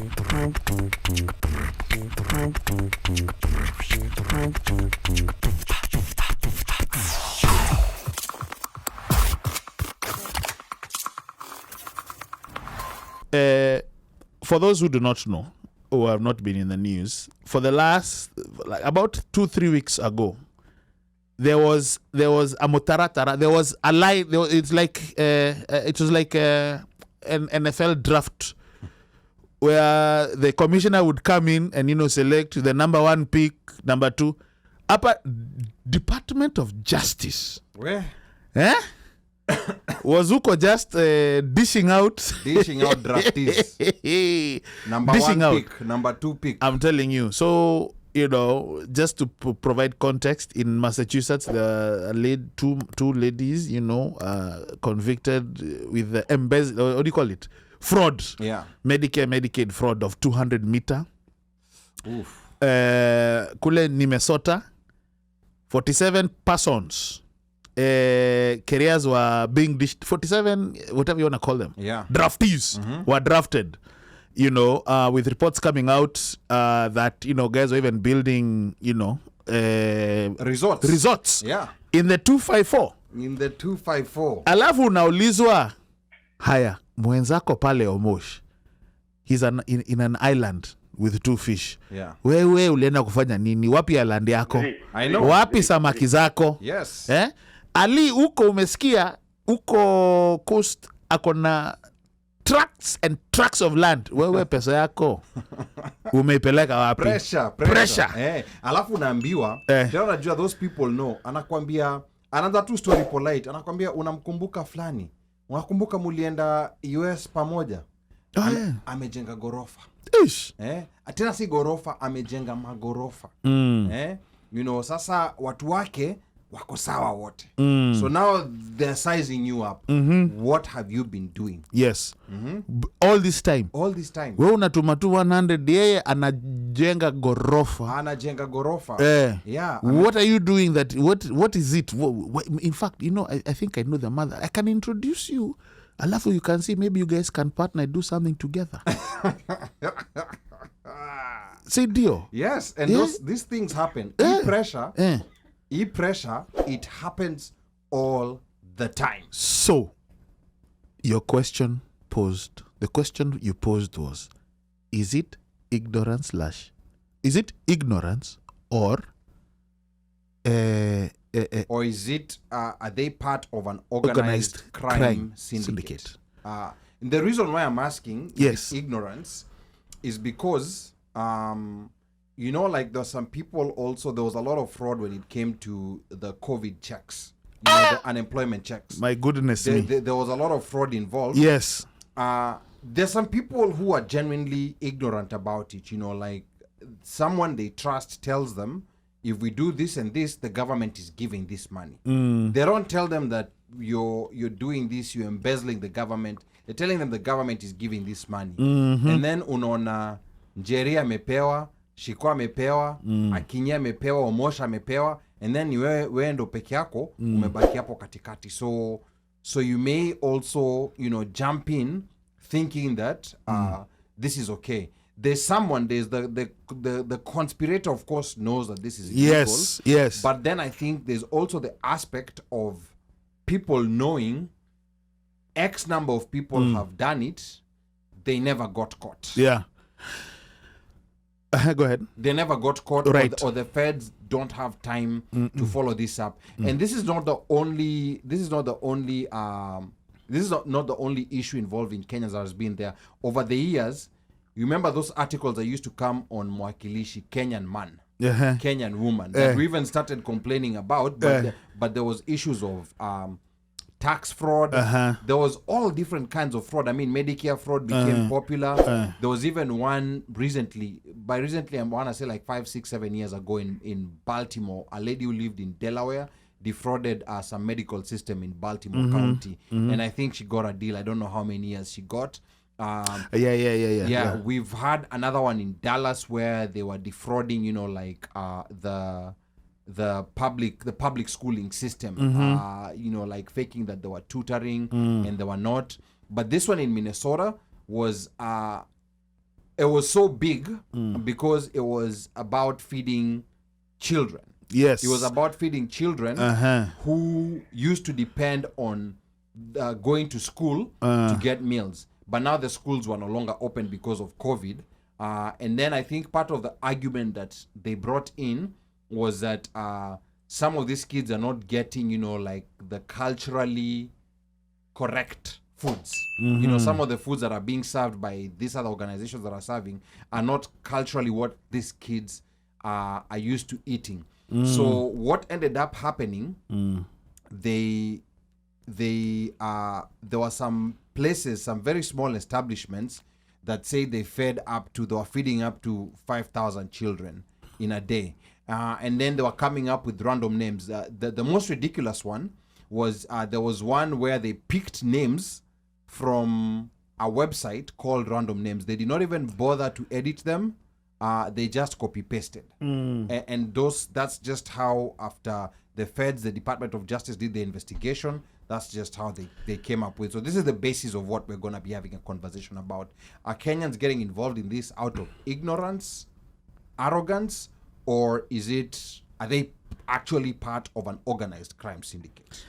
For those who do not know or have not been in the news, for the last about 2-3 weeks ago, there was a motaratara. There was a line. It was like an NFL draft where the commissioner would come in and select the number 1 pick, number 2. Upper Department of Justice. Where? Was Uko just dishing out draftees? Number 1 pick, number 2 pick. I'm telling you. So, just to provide context, in Massachusetts, the two ladies, convicted with the embezzle. What do you call it? Fraud. Yeah. Medicare, Medicaid fraud of 200 meter. Oof. Kule Minnesota, 47 persons. Careers were being dished. 47, whatever you want to call them. Yeah. Draftees were drafted. With reports coming out that guys were even building resorts. Yeah. In the 254. Alafu unaulizwa haya mwenzako pale Omosh. He's in an island with 2 fish. Yeah. Wewe ulienda kufanya nini? Wapi island yako? I know. Wapi samaki zako? Yes. Ali uko umesikia uko coast akona tracts and tracts of land. Wewe pesa yako umeipeleka wapi? Pressure. Alafu unaambiwa, tena unajua those people know. Anakuambia another 2 story polite. Anakuambia unamkumbuka fulani. Unakumbuka mulienda US pamoja? Amejenga gorofa. Ish. Tena si gorofa, amejenga magorofa. Sasa watu wake wako sawa wote. So now they're sizing you up. What have you been doing? Yes. All this time. Wewe unatuma tu 100, yeye anajenga gorofa. Yeah. What are you doing that? What is it? In fact, I think I know the mother. I can introduce you. Alafu you can see, maybe you guys can partner and do something together. Say deal. Yes, and these things happen. E-pressure, it happens all the time. So, the question you posed was, is it ignorance or or is it are they part of an organized crime syndicate? And the reason why I'm asking yes. ignorance is because there's some people also, there was a lot of fraud when it came to the COVID checks, the unemployment checks. My goodness me. There was a lot of fraud involved. Yes. There's some people who are genuinely ignorant about it, like someone they trust tells them, if we do this and this, the government is giving this money. They don't tell them that you're doing this, you're embezzling the government. They're telling them the government is giving this money. And then unaona Njeri amepewa, Shiko amepewa, Akinya amepewa, Omosha amepewa, and then wewe ndo peke yako umebaki hapo katikati. So you may also, jump in thinking that this is okay. There's the conspirator, of course, knows that this is illegal. Yes. But then I think there's also the aspect of people knowing X number of people have done it, they never got caught. Yeah. Go ahead. They never got caught, right. or the feds don't have time to follow this up. And this is not the only issue involving Kenyans that has been there over the years. You remember those articles that used to come on Mwakilishi, Kenyan man, Kenyan woman, that we even started complaining about, but there was issues of tax fraud. There was all different kinds of fraud. I mean, Medicare fraud became popular. There was even one recently, by recently I want to say like 5, 6, 7 years ago in Baltimore, a lady who lived in Delaware defrauded some medical system in Baltimore County. And I think she got a deal. I don't know how many years she got. Yeah. We've had another one in Dallas where they were defrauding, the public schooling system, like faking that they were tutoring and they were not. But this one in Minnesota was it was so big because it was about feeding children. Yes. It was about feeding children who used to depend on going to school to get meals. But now the schools were no longer open because of COVID. And then I think part of the argument that they brought in was that some of these kids are not getting, like the culturally correct foods. Some of the foods that are being served by these other organizations that are serving are not culturally what these kids are used to eating. So what ended up happening, there were some places, some very small establishments that say they were feeding up to 5,000 children in a day. And then they were coming up with random names. The most ridiculous one was there was one where they picked names from a website called Random Names. They did not even bother to edit them. They just copy pasted. And that's just how, after the feds, the Department of Justice did the investigation, that's just how they came up with. So this is the basis of what we're going to be having a conversation about. Are Kenyans getting involved in this out of ignorance, arrogance, or are they actually part of an organized crime syndicate?